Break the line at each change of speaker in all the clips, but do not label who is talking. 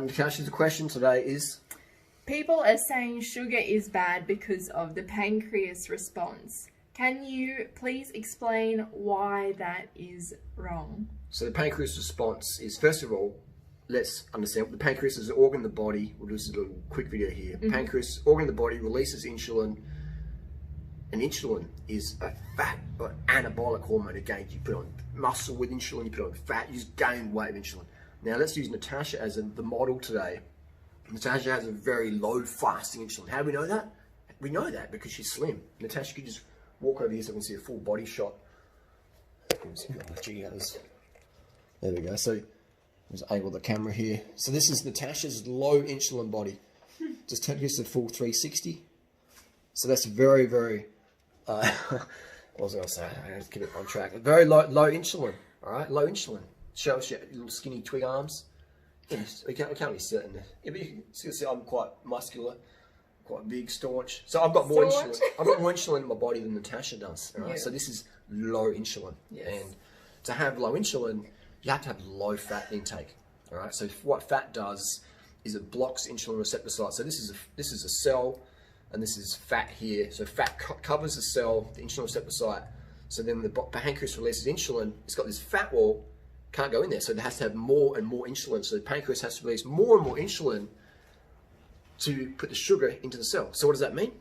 Natasha's question today is...
People are saying sugar is bad because of the pancreas response. Can you please explain why that is wrong?
So the pancreas response is, first of all, let's understand the pancreas is an organ in the body. We'll do a little quick video here. Pancreas, organ in the body, releases insulin, and insulin is a fat or anabolic hormone. Again, you put on muscle with insulin, you put on fat, you just gain weight with insulin. Now let's use Natasha as the model today. Natasha has a very low fasting insulin. How do we know that? We know that because she's slim. Natasha could just walk over here so we can see a full body shot. There we go. So just angle the camera here. So this is Natasha's low insulin body. Just take this to full 360. So that's very, very, what was I going to say? I have to keep it on track. Very low insulin, all right? Low insulin. Shows you little skinny twig arms. Yes, we can't really see it in there. Yeah, but you can see I'm quite muscular, quite big, staunch. So I've got more insulin. I've got more insulin in my body than Natasha does. All right? Yeah. So this is low insulin. Yes. And to have low insulin, you have to have low fat intake. All right. So what fat does is it blocks insulin receptor sites. So this is a cell, and this is fat here. So fat covers the cell, the insulin receptor site. So then when the pancreas releases insulin, it's got this fat wall. Can't go in there, so it has to have more and more insulin. So the pancreas has to release more and more insulin to put the sugar into the cell. So what does that mean?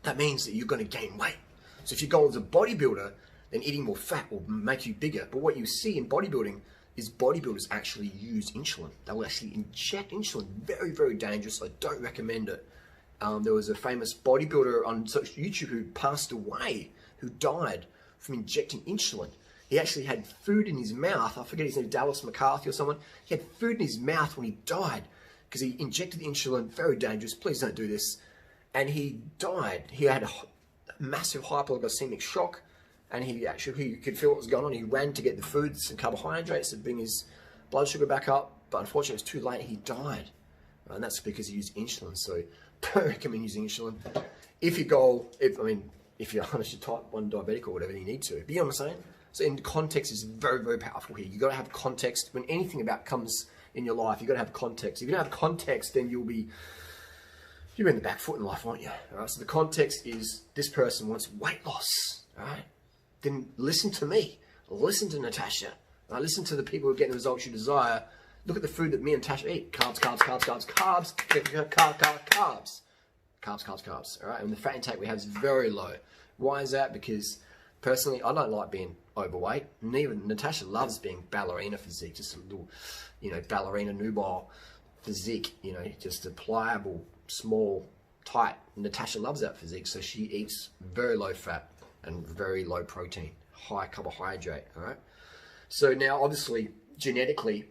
That means that you're going to gain weight. So if your goal is a bodybuilder, then eating more fat will make you bigger. But what you see in bodybuilding is bodybuilders actually use insulin. They will actually inject insulin. Very, very dangerous. I don't recommend it. There was a famous bodybuilder on YouTube who passed away, who died from injecting insulin. He actually had food in his mouth. I forget his name, Dallas McCarthy or someone. He had food in his mouth when he died because he injected the insulin. Very dangerous. Please don't do this. And he died. He had a massive hypoglycemic shock, and he could feel what was going on. He ran to get the foods and carbohydrates to bring his blood sugar back up, but unfortunately it was too late. He died, and that's because he used insulin. So don't recommend using insulin. If your goal, if you're honest, you're type 1 diabetic or whatever, you need to. But you know what I'm saying? So in context is very, very powerful here. You've got to have context. When anything about comes in your life, you've got to have context. If you don't have context, then you're in the back foot in life, aren't you? All right? So the context is this person wants weight loss. All right? Then listen to me. Listen to Natasha. All right? Listen to the people who are getting the results you desire. Look at the food that me and Natasha eat. Carbs, carbs, carbs, carbs, carbs, carbs. Carbs, carbs, carbs. All right? And the fat intake we have is very low. Why is that? Because personally, I don't like being overweight. And even Natasha loves being ballerina physique, just a little, ballerina nubile physique, just a pliable, small, tight. Natasha loves that physique, so she eats very low fat and very low protein, high carbohydrate, all right? So now, obviously, genetically,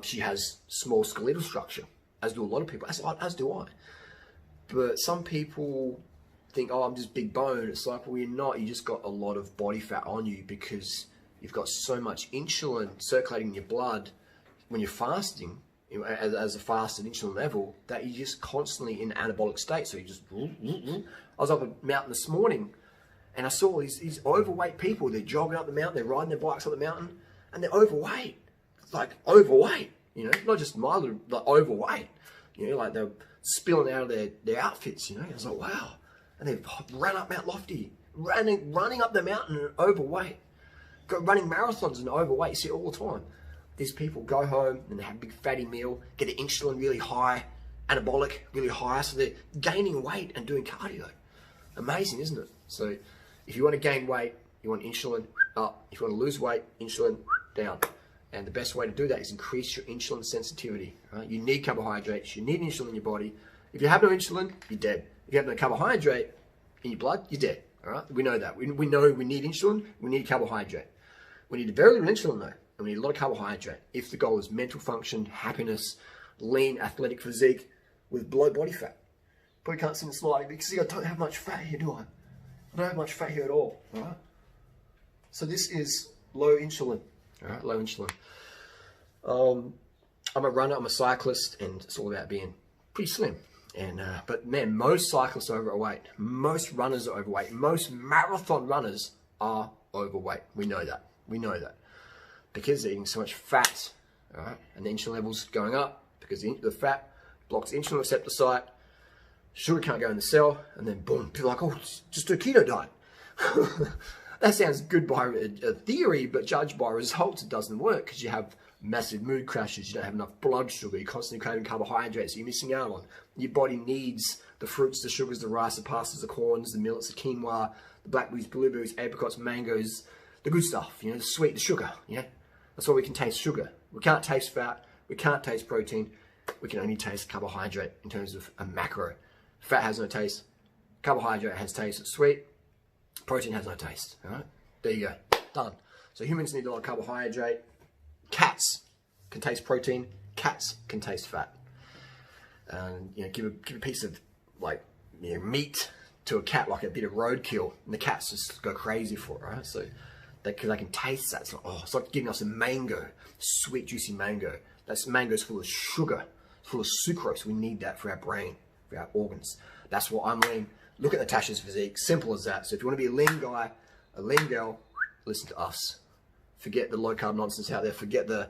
she has small skeletal structure, as do a lot of people, as do I. But some people think, oh, I'm just big bone. It's like, well, you're not. You just got a lot of body fat on you because you've got so much insulin circulating in your blood when you're fasting, as a fasted insulin level, that you're just constantly in an anabolic state. So you just... I was up a mountain this morning, and I saw these overweight people. They're jogging up the mountain, they're riding their bikes up the mountain, and they're overweight. Like, overweight, not just mild, like overweight. Like they're spilling out of their outfits, I was like, wow. And they ran up Mount Lofty, running up the mountain and overweight, running marathons and overweight. You see it all the time. These people go home and they have a big fatty meal, get the insulin really high, anabolic really high, so they're gaining weight and doing cardio. Amazing, isn't it? So if you want to gain weight, you want insulin up. If you want to lose weight, insulin down. And the best way to do that is increase your insulin sensitivity. Right? You need carbohydrates, you need insulin in your body. If you have no insulin, you're dead. If you have no carbohydrate in your blood, you're dead. All right? We know that. We know we need insulin, we need carbohydrate. We need very little insulin though, and we need a lot of carbohydrate. If the goal is mental function, happiness, lean, athletic physique with low body fat. Probably can't see the slide because I don't have much fat here, do I? I don't have much fat here at all. All right? So this is low insulin. All right, low insulin. I'm a runner, I'm a cyclist, and it's all about being pretty slim. And but man, most cyclists are overweight. Most runners are overweight. Most marathon runners are overweight. We know that. We know that because they're eating so much fat, all right, and the insulin levels going up, the because the fat blocks insulin receptor site, sugar can't go in the cell, and then boom, people are like, oh, just do a keto diet. That sounds good by a theory, but judged by results, it doesn't work because you have massive mood crashes, you don't have enough blood sugar, you're constantly craving carbohydrates, you're missing out on. Your body needs the fruits, the sugars, the rice, the pastas, the corns, the millets, the quinoa, the blackberries, blueberries, apricots, mangoes, the good stuff, you know, the sweet, the sugar, you know. That's why we can taste sugar. We can't taste fat, we can't taste protein, we can only taste carbohydrate in terms of a macro. Fat has no taste, carbohydrate has taste, it's sweet, protein has no taste, all right? There you go, done. So humans need a lot of carbohydrate. Cats can taste protein, cats can taste fat. And you know, give a piece of like, you know, meat to a cat, like a bit of roadkill, and the cats just go crazy for it, right? So because they can taste that. It's like giving us a mango, sweet juicy mango. That's mango's full of sugar, full of sucrose. We need that for our brain, for our organs. That's what I'm lean. Look at Natasha's physique, simple as that. So if you want to be a lean guy, a lean girl, listen to us. Forget the low carb nonsense out there. Forget the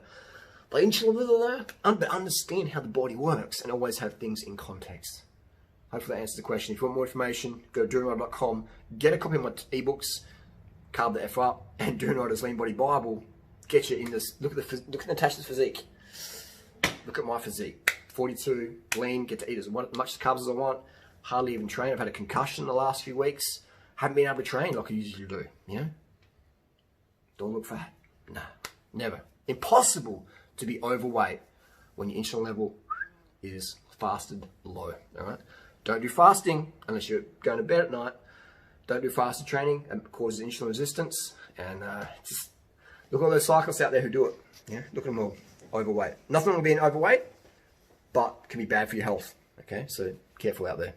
insulin, but understand how the body works and always have things in context. Hopefully that answers the question. If you want more information, go to Durianrider.com. Get a copy of my ebooks, Carb the F Up, and Durianrider's Lean Body Bible. Get you in this. Look at Natasha's physique. Look at my physique. 42, lean, get to eat as much carbs as I want. Hardly even train. I've had a concussion in the last few weeks. Haven't been able to train like I usually do. You know? Don't look fat. Nah, never. Impossible to be overweight when your insulin level is fasted low, all right? Don't do fasting unless you're going to bed at night. Don't do fasted training. It causes insulin resistance. And just look at all those cyclists out there who do it. Yeah, look at them all overweight. Nothing wrong with being overweight, but can be bad for your health. Okay, so careful out there.